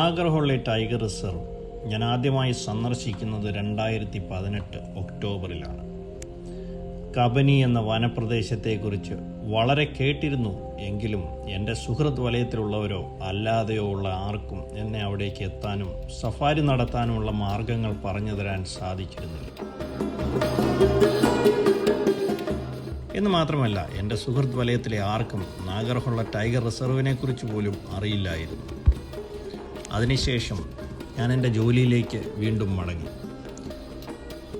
Nagarhole tiger reserve ഞാൻ ആദ്യമായി സന്ദർശിക്കുന്നത് 2018 ഒക്ടോബറിലാണ്. കബനി എന്ന വനപ്രദേശത്തെക്കുറിച്ച് വളരെ കേട്ടിരുന്നു. എങ്കിലും എൻ്റെ സുഹൃത്ത് വലയത്തിലുള്ളവരോ അല്ലാതെയോ ഉള്ള ആർക്കും എന്നെ അവിടേക്ക് എത്താനും സഫാരി നടത്താനുമുള്ള മാർഗങ്ങൾ പറഞ്ഞു തരാൻ സാധിച്ചിരുന്നില്ല. എന്ന് മാത്രമല്ല, എൻ്റെ സുഹൃത്ത് വലയത്തിലെ ആർക്കും നാഗർഹോളെ ടൈഗർ റിസർവിനെ കുറിച്ച് പോലും അറിയില്ലായിരുന്നു. അതിനുശേഷം ഞാൻ എൻ്റെ ജോലിയിലേക്ക് വീണ്ടും മടങ്ങി.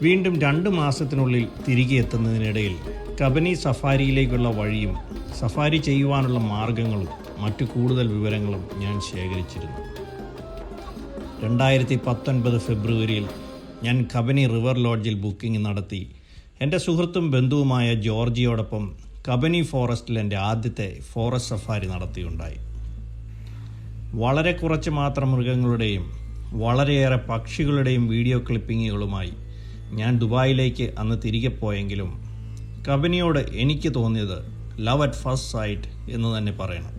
വീണ്ടും 2 മാസത്തിനുള്ളിൽ തിരികെ എത്തുന്നതിനിടയിൽ കബനി സഫാരിയിലേക്കുള്ള വഴിയും സഫാരി ചെയ്യുവാനുള്ള മാർഗങ്ങളും മറ്റു കൂടുതൽ വിവരങ്ങളും ഞാൻ ശേഖരിച്ചിരുന്നു. 2019 ഫെബ്രുവരിയിൽ ഞാൻ കബനി റിവർ ലോഡ്ജിൽ ബുക്കിംഗ് നടത്തി എൻ്റെ സുഹൃത്തും ബന്ധുവുമായ ജോർജിയോടൊപ്പം കബനി ഫോറസ്റ്റിൽ എൻ്റെ ആദ്യത്തെ ഫോറസ്റ്റ് സഫാരി നടത്തിയുണ്ടായി. വളരെ കുറച്ച് മാത്രം മൃഗങ്ങളുടെയും വളരെയേറെ പക്ഷികളുടെയും വീഡിയോ ക്ലിപ്പിങ്ങുകളുമായി ഞാൻ ദുബായിലേക്ക് അന്ന് തിരികെ പോയെങ്കിലും കബനിയോട് എനിക്ക് തോന്നിയത് ലവ് അറ്റ് ഫസ്റ്റ് സൈറ്റ് എന്ന് തന്നെ പറയണം.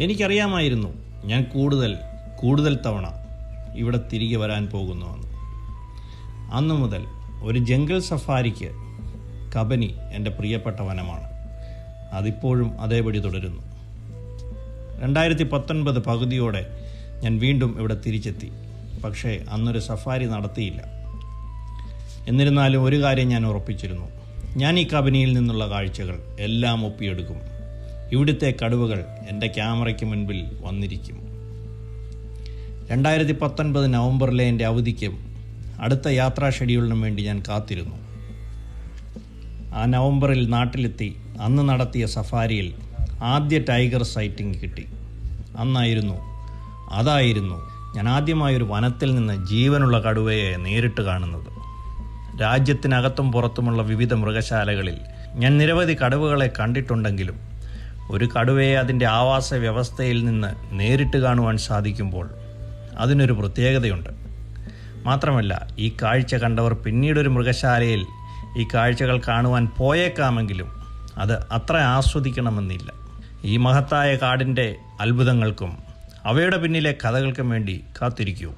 എനിക്കറിയാമായിരുന്നു ഞാൻ കൂടുതൽ തവണ ഇവിടെ തിരികെ വരാൻ പോകുന്നുവെന്ന്. അന്നു മുതൽ ഒരു ജംഗിൾ സഫാരിക്ക് കബനി എൻ്റെ പ്രിയപ്പെട്ട വനമാണ്. അതിപ്പോഴും അതേപടി തുടരുന്നു. 2019 പകുതിയോടെ ഞാൻ വീണ്ടും ഇവിടെ തിരിച്ചെത്തി. പക്ഷേ അന്നൊരു സഫാരി നടത്തിയില്ല. എന്നിരുന്നാലും ഒരു കാര്യം ഞാൻ ഉറപ്പിച്ചിരുന്നു. ഞാൻ ഈ കബനിയിൽ നിന്നുള്ള കാഴ്ചകൾ എല്ലാം ഒപ്പിയെടുക്കും. ഇവിടുത്തെ കടുവകൾ എൻ്റെ ക്യാമറയ്ക്ക് മുൻപിൽ വന്നിരിക്കും. 2019 നവംബറിലെ എൻ്റെ അവധിക്കും അടുത്ത യാത്രാ ഷെഡ്യൂളിനും വേണ്ടി ഞാൻ കാത്തിരുന്നു. ആ നവംബറിൽ നാട്ടിലെത്തി. അന്ന് നടത്തിയ സഫാരിയിൽ ആദ്യ ടൈഗർ സൈറ്റിംഗ് കിട്ടി. അതായിരുന്നു ഞാൻ ആദ്യമായൊരു വനത്തിൽ നിന്ന് ജീവനുള്ള കടുവയെ നേരിട്ട് കാണുന്നത്. രാജ്യത്തിനകത്തും പുറത്തുമുള്ള വിവിധ മൃഗശാലകളിൽ ഞാൻ നിരവധി കടുവകളെ കണ്ടിട്ടുണ്ടെങ്കിലും ഒരു കടുവയെ അതിൻ്റെ ആവാസ വ്യവസ്ഥയിൽ നിന്ന് നേരിട്ട് കാണുവാൻ സാധിക്കുമ്പോൾ അതിനൊരു പ്രത്യേകതയുണ്ട്. മാത്രമല്ല, ഈ കാഴ്ച കണ്ടവർ പിന്നീടൊരു മൃഗശാലയിൽ ഈ കാഴ്ചകൾ കാണുവാൻ പോയേക്കാമെങ്കിലും അത് അത്ര ആസ്വദിക്കണമെന്നില്ല. ഈ മഹത്തായ കാടിൻ്റെ അത്ഭുതങ്ങൾക്കും അവയുടെ പിന്നിലെ കഥകൾക്കും വേണ്ടി കാത്തിരിക്കൂ.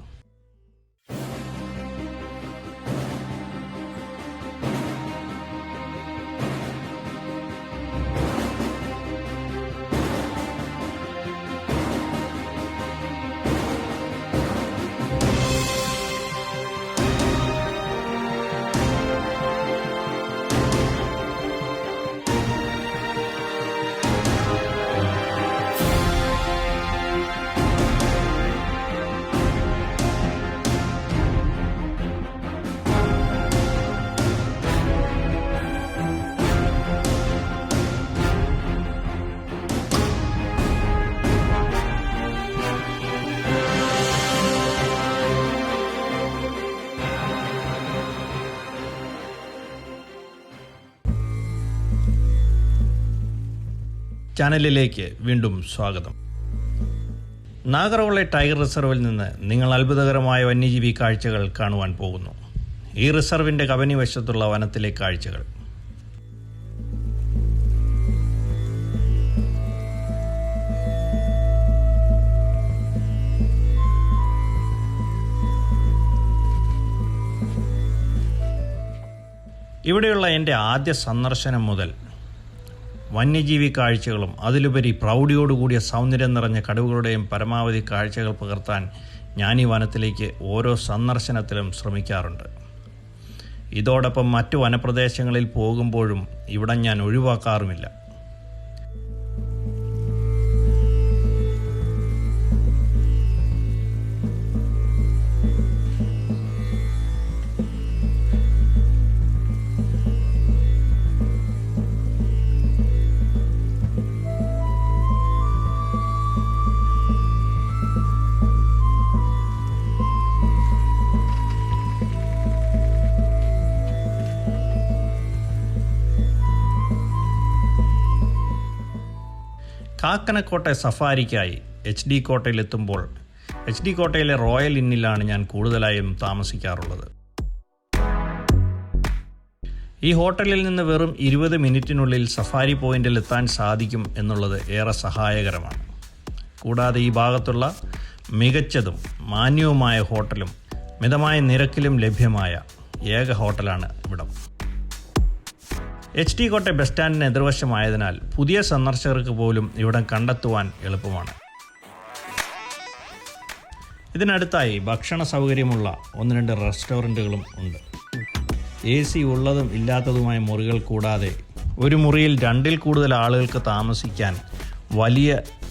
ചാനലിലേക്ക് വീണ്ടും സ്വാഗതം. നാഗർഹോളെ ടൈഗർ റിസർവിൽ നിന്ന് നിങ്ങൾ അത്ഭുതകരമായ വന്യജീവി കാഴ്ചകൾ കാണുവാൻ പോകുന്നു. ഈ റിസർവിൻ്റെ കബനി വശത്തുള്ള വനത്തിലെ കാഴ്ചകൾ. ഇവിടെയുള്ള എൻ്റെ ആദ്യ സന്ദർശനം മുതൽ വന്യജീവി കാഴ്ചകളും അതിലുപരി പ്രൗഢിയോടുകൂടിയ സൗന്ദര്യം നിറഞ്ഞ കടുവകളുടെയും പരമാവധി കാഴ്ചകൾ പകർത്താൻ ഞാൻ ഈ വനത്തിലേക്ക് ഓരോ സന്ദർശനത്തിലും ശ്രമിക്കാറുണ്ട്. ഇതോടൊപ്പം മറ്റു വനപ്രദേശങ്ങളിൽ പോകുമ്പോഴും ഇവിടം ഞാൻ ഒഴിവാക്കാറുമില്ല. കാക്കനക്കോട്ടെ സഫാരിക്കായി HD കോട്ടയിലെത്തുമ്പോൾ HD കോട്ടയിലെ റോയൽ ഇന്നിലാണ് ഞാൻ കൂടുതലായും താമസിക്കാറുള്ളത്. ഈ ഹോട്ടലിൽ നിന്ന് വെറും 20 മിനിറ്റിനുള്ളിൽ സഫാരി പോയിന്റിൽ എത്താൻ സാധിക്കും എന്നുള്ളത് ഏറെ സഹായകരമാണ്. കൂടാതെ ഈ ഭാഗത്തുള്ള മികച്ചതും മാന്യവുമായ ഹോട്ടലും മിതമായ നിരക്കിലും ലഭ്യമായ ഏക ഹോട്ടലാണ് ഇവിടം. HD കോട്ടെ ബസ് സ്റ്റാൻഡിന് എതിർവശമായതിനാൽ പുതിയ സന്ദർശകർക്ക് പോലും ഇവിടം കണ്ടെത്തുവാൻ എളുപ്പമാണ്. ഇതിനടുത്തായി ഭക്ഷണ സൗകര്യമുള്ള 1-2 റെസ്റ്റോറൻറ്റുകളും ഉണ്ട്. AC ഉള്ളതും ഇല്ലാത്തതുമായ മുറികൾ കൂടാതെ ഒരു മുറിയിൽ 2-ൽ കൂടുതൽ ആളുകൾക്ക് താമസിക്കാൻ വലിയ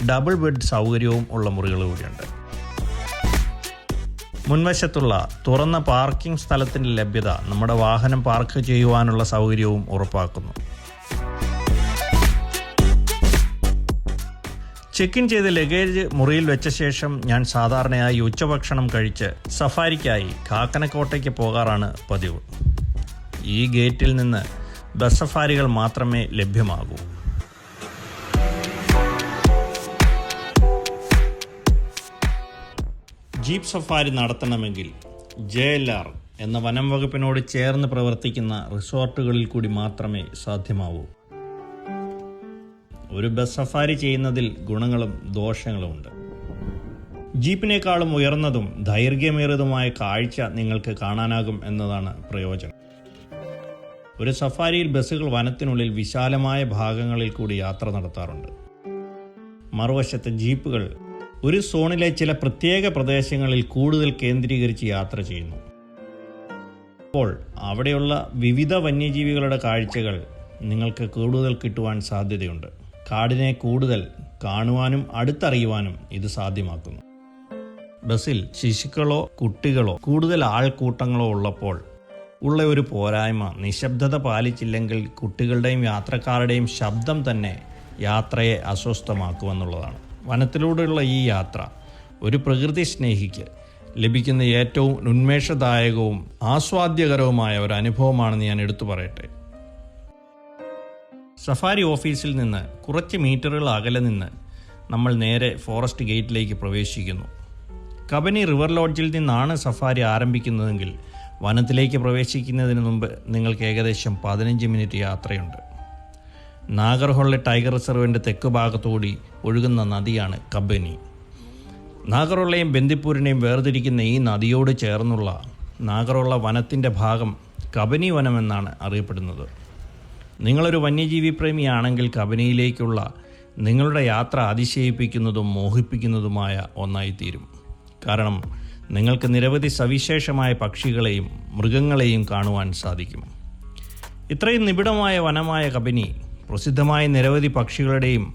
ഡബിൾ ബെഡ് സൗകര്യവും ഉള്ള മുറികൾ കൂടിയുണ്ട്. മുൻവശത്തുള്ള തുറന്ന പാർക്കിംഗ് സ്ഥലത്തിൻ്റെ ലഭ്യത നമ്മുടെ വാഹനം പാർക്ക് ചെയ്യുവാനുള്ള സൗകര്യവും ഉറപ്പാക്കുന്നു. ചെക്ക് ഇൻ ചെയ്ത് ലഗേജ് മുറിയിൽ വെച്ച ശേഷം ഞാൻ സാധാരണയായി ഉച്ചഭക്ഷണം കഴിച്ച് സഫാരിക്കായി കാക്കനക്കോട്ടയ്ക്ക് പോകാറാണ് പതിവ്. ഈ ഗേറ്റിൽ നിന്ന് ബസ് സഫാരികൾ മാത്രമേ ലഭ്യമാകൂ. ജീപ്പ് സഫാരി നടത്തണമെങ്കിൽ JLR എന്ന വനം വകുപ്പിനോട് ചേർന്ന് പ്രവർത്തിക്കുന്ന റിസോർട്ടുകളിൽ കൂടി മാത്രമേ സാധ്യമാവൂ. ഒരു ബസ് സഫാരി ചെയ്യുന്നതിൽ ഗുണങ്ങളും ദോഷങ്ങളുമുണ്ട്. ജീപ്പിനേക്കാളും ഉയർന്നതും ദൈർഘ്യമേറിയതുമായ കാഴ്ച നിങ്ങൾക്ക് കാണാനാകും എന്നതാണ് പ്രയോജനം. ഒരു സഫാരിയിൽ ബസ്സുകൾ വനത്തിനുള്ളിൽ വിശാലമായ ഭാഗങ്ങളിൽ കൂടി യാത്ര നടത്താറുണ്ട്. മറുവശത്തെ ജീപ്പുകൾ ഒരു സോണിലെ ചില പ്രത്യേക പ്രദേശങ്ങളിൽ കൂടുതൽ കേന്ദ്രീകരിച്ച് യാത്ര ചെയ്യുന്നു. അപ്പോൾ അവിടെയുള്ള വിവിധ വന്യജീവികളുടെ കാഴ്ചകൾ നിങ്ങൾക്ക് കൂടുതൽ കിട്ടുവാൻ സാധ്യതയുണ്ട്. കാടിനെ കൂടുതൽ കാണുവാനും അടുത്തറിയുവാനും ഇത് സാധ്യമാക്കുന്നു. ബസ്സിൽ ശിശുക്കളോ കുട്ടികളോ കൂടുതൽ ആൾക്കൂട്ടങ്ങളോ ഉള്ളപ്പോൾ ഉള്ള ഒരു പോരായ്മ നിശബ്ദത പാലിച്ചില്ലെങ്കിൽ കുട്ടികളുടെയും യാത്രക്കാരുടെയും ശബ്ദം തന്നെ യാത്രയെ അസ്വസ്ഥമാക്കുമെന്നുള്ളതാണ്. വനത്തിലൂടെയുള്ള ഈ യാത്ര ഒരു പ്രകൃതി സ്നേഹിക്ക് ലഭിക്കുന്ന ഏറ്റവും ഉന്മേഷദായകവും ആസ്വാദ്യകരവുമായ ഒരു അനുഭവമാണെന്ന് ഞാൻ എടുത്തു പറയട്ടെ. സഫാരി ഓഫീസിൽ നിന്ന് കുറച്ച് മീറ്ററുകൾ അകലെ നിന്ന് നമ്മൾ നേരെ ഫോറസ്റ്റ് ഗേറ്റിലേക്ക് പ്രവേശിക്കുന്നു. കബനി റിവർ ലോഡ്ജിൽ നിന്നാണ് സഫാരി ആരംഭിക്കുന്നതെങ്കിൽ വനത്തിലേക്ക് പ്രവേശിക്കുന്നതിന് മുമ്പ് നിങ്ങൾക്ക് ഏകദേശം 15 മിനിറ്റ് യാത്രയുണ്ട്. നാഗർഹോളെ ടൈഗർ റിസർവിൻ്റെ തെക്ക് ഭാഗത്തുകൂടി ഒഴുകുന്ന നദിയാണ് കബനി. നാഗർഹോളയും ബന്ദിപ്പൂരിനെയും വേർതിരിക്കുന്ന ഈ നദിയോട് ചേർന്നുള്ള നാഗർഹോള വനത്തിൻ്റെ ഭാഗം കബനി വനമെന്നാണ് അറിയപ്പെടുന്നത്. നിങ്ങളൊരു വന്യജീവി പ്രേമിയാണെങ്കിൽ കബനിയിലേക്കുള്ള നിങ്ങളുടെ യാത്ര അതിശയിപ്പിക്കുന്നതും മോഹിപ്പിക്കുന്നതുമായ ഒന്നായിത്തീരും. കാരണം നിങ്ങൾക്ക് നിരവധി സവിശേഷമായ പക്ഷികളെയും മൃഗങ്ങളെയും കാണുവാൻ സാധിക്കും. ഇത്രയും നിബിഡമായ വനമായ കബനി പ്രസിദ്ധമായ നിരവധി പക്ഷികളുടെയും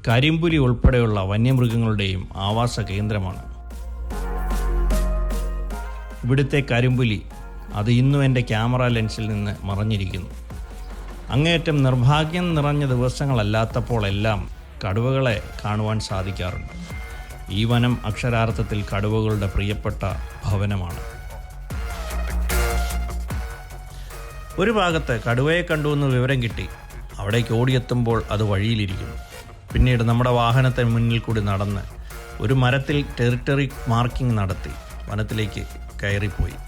കരിമ്പുലി ഉൾപ്പെടെയുള്ള വന്യമൃഗങ്ങളുടെയും ആവാസ കേന്ദ്രമാണ്. ഇവിടുത്തെ കരിമ്പുലി അത് ഇന്നും എൻ്റെ ക്യാമറ ലെൻസിൽ നിന്ന് മറഞ്ഞിരിക്കുന്നു. അങ്ങേയറ്റം നിർഭാഗ്യം നിറഞ്ഞ ദിവസങ്ങളല്ലാത്തപ്പോൾ എല്ലാം കടുവകളെ കാണുവാൻ സാധിക്കാറുണ്ട്. ഈ വനം അക്ഷരാർത്ഥത്തിൽ കടുവകളുടെ പ്രിയപ്പെട്ട ഭവനമാണ്. ഒരു ഭാഗത്ത് കടുവയെ കണ്ടുവെന്ന് വിവരം കിട്ടി. അവിടേക്ക് ഓടിയെത്തുമ്പോൾ അത് വഴിയിലിരിക്കുന്നു. പിന്നീട് നമ്മുടെ വാഹനത്തിന് മുന്നിൽ കൂടി നടന്ന് ഒരു മരത്തിൽ ടെറിട്ടറി മാർക്കിംഗ് നടത്തി വനത്തിലേക്ക് കയറിപ്പോയി.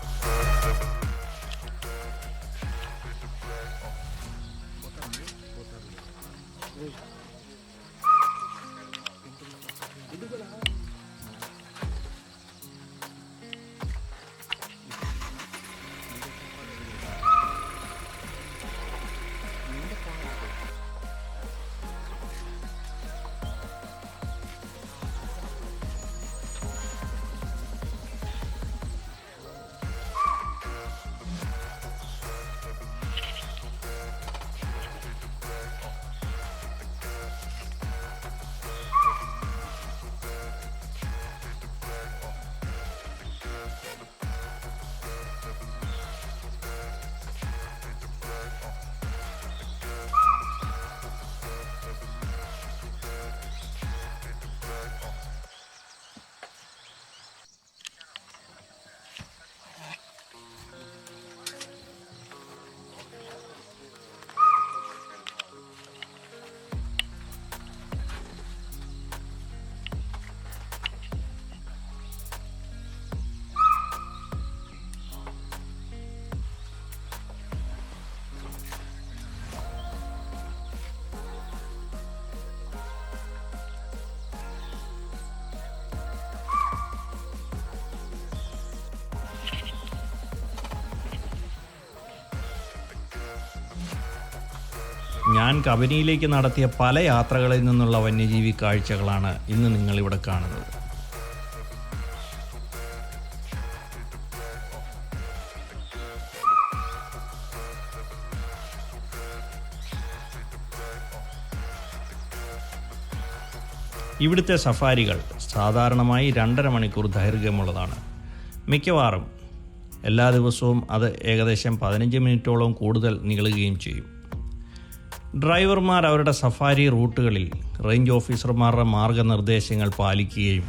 ഞാൻ കബനിയിലേക്ക് നടത്തിയ പല യാത്രകളിൽ നിന്നുള്ള വന്യജീവി കാഴ്ചകളാണ് ഇന്ന് നിങ്ങളിവിടെ കാണുന്നത്. ഇവിടുത്തെ സഫാരികൾ സാധാരണമായി 2.5 മണിക്കൂർ ദൈർഘ്യമുള്ളതാണ്. മിക്കവാറും എല്ലാ ദിവസവും അത് ഏകദേശം 15 മിനിറ്റോളം കൂടുതൽ നീളുകയും ചെയ്യും. ഡ്രൈവർമാർ അവരുടെ സഫാരി റൂട്ടുകളിൽ റേഞ്ച് ഓഫീസർമാരുടെ മാർഗനിർദ്ദേശങ്ങൾ പാലിക്കുകയും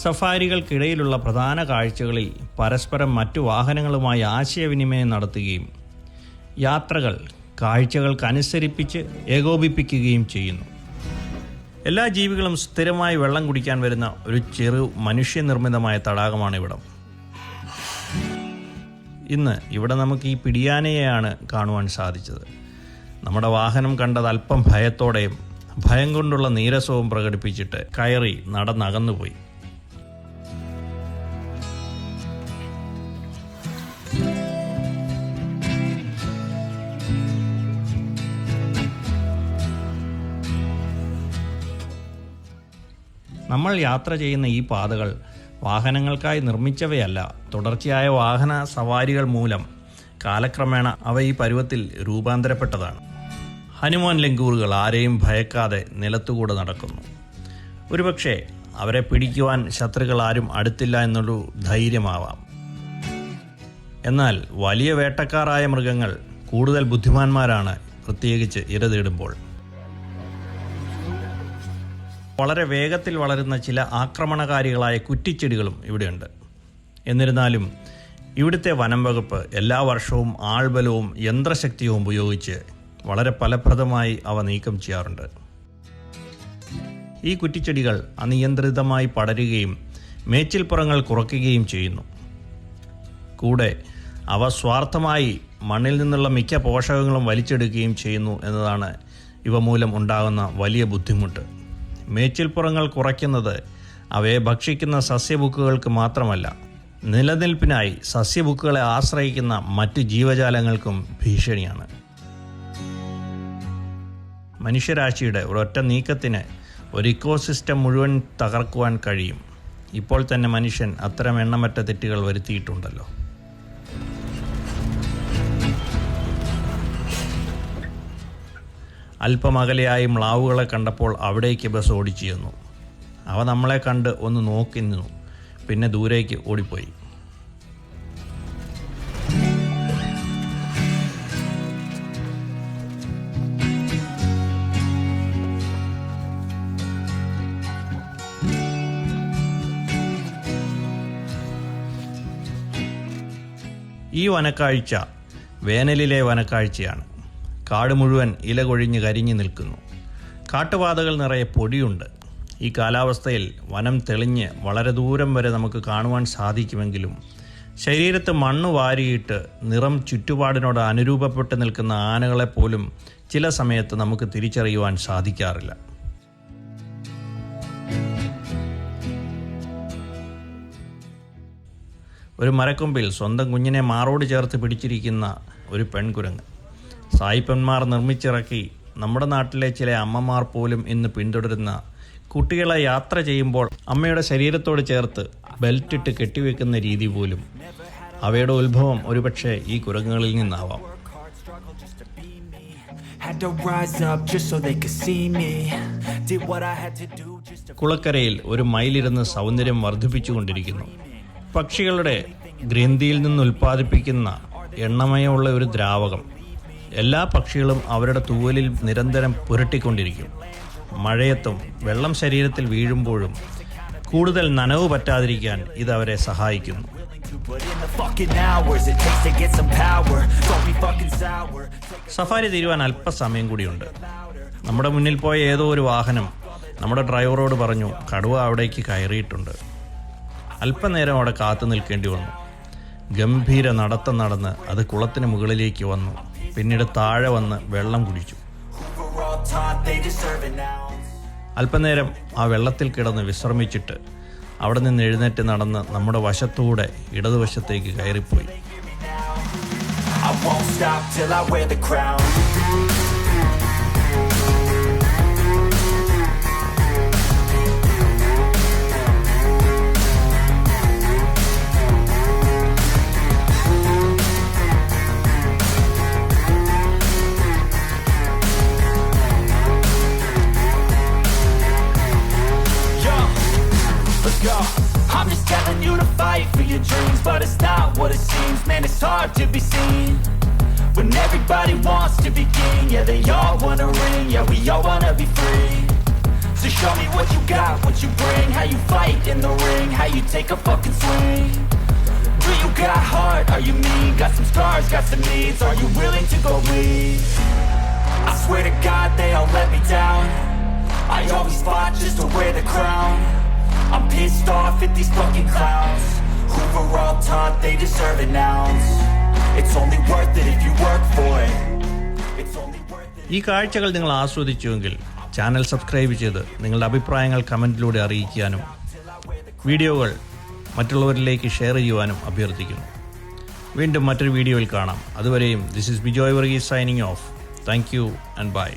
സഫാരികൾക്കിടയിലുള്ള പ്രധാന കാഴ്ചകളിൽ പരസ്പരം മറ്റു വാഹനങ്ങളുമായി ആശയവിനിമയം നടത്തുകയും യാത്രകൾ കാഴ്ചകൾക്കനുസരിപ്പിച്ച് ഏകോപിപ്പിക്കുകയും ചെയ്യുന്നു. എല്ലാ ജീവികളും സ്ഥിരമായി വെള്ളം കുടിക്കാൻ വരുന്ന ഒരു ചെറു മനുഷ്യനിർമ്മിതമായ തടാകമാണ് ഇവിടം. ഇന്ന് ഇവിടെ നമുക്ക് ഈ പിടിയാനയെയാണ് കാണുവാൻ സാധിച്ചത്. നമ്മുടെ വാഹനം കണ്ടത് അല്പം ഭയത്തോടെയും ഭയം കൊണ്ടുള്ള നീരസവും പ്രകടിപ്പിച്ചിട്ട് കയറി നടന്നകന്നുപോയി. നമ്മൾ യാത്ര ചെയ്യുന്ന ഈ പാതകൾ വാഹനങ്ങൾക്കായി നിർമ്മിച്ചവയല്ല. തുടർച്ചയായ വാഹന സവാരികൾ മൂലം കാലക്രമേണ അവ ഈ പരുവത്തിൽ രൂപാന്തരപ്പെട്ടതാണ്. ഹനുമാൻ ലങ്കൂറുകൾ ആരെയും ഭയക്കാതെ നിലത്തുകൂടെ നടക്കുന്നു. ഒരുപക്ഷെ അവരെ പിടിക്കുവാൻ ശത്രുക്കൾ ആരും അടുത്തില്ല എന്നൊരു ധൈര്യമാവാം. എന്നാൽ വലിയ വേട്ടക്കാരായ മൃഗങ്ങൾ കൂടുതൽ ബുദ്ധിമാന്മാരാണ്, പ്രത്യേകിച്ച് ഇര തേടുമ്പോൾ. വളരെ വേഗത്തിൽ വളരുന്ന ചില ആക്രമണകാരികളായ കുറ്റിച്ചെടികളും ഇവിടെയുണ്ട്. എന്നിരുന്നാലും ഇവിടുത്തെ വനം വകുപ്പ് എല്ലാ വർഷവും ആൾബലവും യന്ത്രശക്തിയും ഉപയോഗിച്ച് വളരെ ഫലപ്രദമായി അവ നീക്കം ചെയ്യാറുണ്ട്. ഈ കുറ്റിച്ചെടികൾ അനിയന്ത്രിതമായി പടരുകയും മേച്ചിൽപ്പുറങ്ങൾ കുറയ്ക്കുകയും ചെയ്യുന്നു. കൂടെ അവ സ്വാർത്ഥമായി മണ്ണിൽ നിന്നുള്ള മിക്ക പോഷകങ്ങളും വലിച്ചെടുക്കുകയും ചെയ്യുന്നു എന്നതാണ് ഇവ മൂലം ഉണ്ടാകുന്ന വലിയ ബുദ്ധിമുട്ട്. മേച്ചിൽപ്പുറങ്ങൾ കുറയ്ക്കുന്നത് അവയെ ഭക്ഷിക്കുന്ന സസ്യബുക്കുകൾക്ക് മാത്രമല്ല, നിലനിൽപ്പിനായി സസ്യബുക്കുകളെ ആശ്രയിക്കുന്ന മറ്റ് ജീവജാലങ്ങൾക്കും ഭീഷണിയാണ്. മനുഷ്യരാശിയുടെ ഒരൊറ്റ നീക്കത്തിന് ഒരു ഇക്കോസിസ്റ്റം മുഴുവൻ തകർക്കുവാൻ കഴിയും. ഇപ്പോൾ തന്നെ മനുഷ്യൻ അത്തരം എണ്ണമറ്റ തെറ്റുകൾ വരുത്തിയിട്ടുണ്ടല്ലോ. അല്പമകലെയായി മ്ലാവുകളെ കണ്ടപ്പോൾ അവിടേക്ക് ബസ് ഓടിച്ചു ചെന്നു. അവ നമ്മളെ കണ്ട് ഒന്ന് നോക്കി നിന്നു, പിന്നെ ദൂരേക്ക് ഓടിപ്പോയി. ഈ വനക്കാഴ്ച വേനലിലെ വനക്കാഴ്ചയാണ്. കാട് മുഴുവൻ ഇല കൊഴിഞ്ഞ് കരിഞ്ഞു നിൽക്കുന്നു. കാട്ടുപാതകൾ നിറയെ പൊടിയുണ്ട്. ഈ കാലാവസ്ഥയിൽ വനം തെളിഞ്ഞ് വളരെ ദൂരം വരെ നമുക്ക് കാണുവാൻ സാധിക്കുമെങ്കിലും ശരീരത്ത് മണ്ണ് വാരിയിട്ട് നിറം ചുറ്റുപാടിനോട് അനുരൂപപ്പെട്ട് നിൽക്കുന്ന ആനകളെപ്പോലും ചില സമയത്ത് നമുക്ക് തിരിച്ചറിയുവാൻ സാധിക്കാറില്ല. ഒരു മരക്കൊമ്പിൽ സ്വന്തം കുഞ്ഞിനെ മാറോട് ചേർത്ത് പിടിച്ചിരിക്കുന്ന ഒരു പെൺകുരങ്ങ്. സായിപ്പന്മാർ നിർമ്മിച്ചിറക്കി നമ്മുടെ നാട്ടിലെ ചില അമ്മമാർ പോലും ഇന്ന് പിന്തുടരുന്ന കുട്ടികളെ യാത്ര ചെയ്യുമ്പോൾ അമ്മയുടെ ശരീരത്തോട് ചേർത്ത് ബെൽറ്റിട്ട് കെട്ടിവെക്കുന്ന രീതി പോലും. അവയുടെ ഉത്ഭവം ഒരുപക്ഷെ ഈ കുരങ്ങുകളിൽ നിന്നാവാം. കുളക്കരയിൽ ഒരു മയിലിരുന്ന് സൗന്ദര്യം വർദ്ധിപ്പിച്ചുകൊണ്ടിരിക്കുന്നു. പക്ഷികളുടെ ഗ്രന്ഥിയിൽ നിന്ന് ഉൽപ്പാദിപ്പിക്കുന്ന എണ്ണമയമുള്ള ഒരു ദ്രാവകം എല്ലാ പക്ഷികളും അവരുടെ തൂവലിൽ നിരന്തരം പുരട്ടിക്കൊണ്ടിരിക്കും. മഴയത്തും വെള്ളം ശരീരത്തിൽ വീഴുമ്പോഴും കൂടുതൽ നനവ് പറ്റാതിരിക്കാൻ ഇത് അവരെ സഹായിക്കുന്നു. സഫാരി തീരുവാൻ അല്പസമയം കൂടിയുണ്ട്. നമ്മുടെ മുന്നിൽ പോയ ഏതോ ഒരു വാഹനം നമ്മുടെ ഡ്രൈവറോട് പറഞ്ഞു, കടുവ അവിടേക്ക് കയറിയിട്ടുണ്ട്. അല്പനേരം അവിടെ കാത്തു നിൽക്കേണ്ടി വന്നു. ഗംഭീര നടത്തം നടന്ന് അത് കുളത്തിന് മുകളിലേക്ക് വന്നു. പിന്നീട് താഴെ വന്ന് വെള്ളം കുടിച്ചു. അല്പനേരം ആ വെള്ളത്തിൽ കിടന്ന് വിശ്രമിച്ചിട്ട് അവിടെ നിന്ന് എഴുന്നേറ്റ് നടന്ന് നമ്മുടെ വശത്തൂടെ ഇടതുവശത്തേക്ക് കയറിപ്പോയി. telling you to fight for your dreams, but it's not what it seems. Man, it's hard to be seen when everybody wants to be king. Yeah, they all wanna ring, yeah, we all wanna be free. So show me what you got, what you bring, how you fight in the ring, how you take a fucking swing. Do you got heart, are you mean? Got some scars, got some needs, are you willing to go bleed? I swear to God they all let me down. I always fought just to wear the crown. I'm pissed off at these fucking clowns who were all taught they deserve an ounce. It's only worth it if you work for it. It's only worth it. ഈ കാഴ്ചകൾ നിങ്ങൾ ആസ്വദിച്ചുവെങ്കിൽ channel subscribe ചെയ്ത് നിങ്ങളുടെ അഭിപ്രായങ്ങൾ കമൻറ്റിലൂടെ അറിയിക്കാനും വീഡിയോകൾ മറ്റുള്ളവരിലേക്ക് ഷെയർ ചെയ്യുവാനും അഭ്യർത്ഥിക്കുന്നു. വീണ്ടും മറ്റൊരു വീഡിയോയിൽ കാണാം. അതുവരെയും this is Bijoy Varghese signing off. Thank you and by.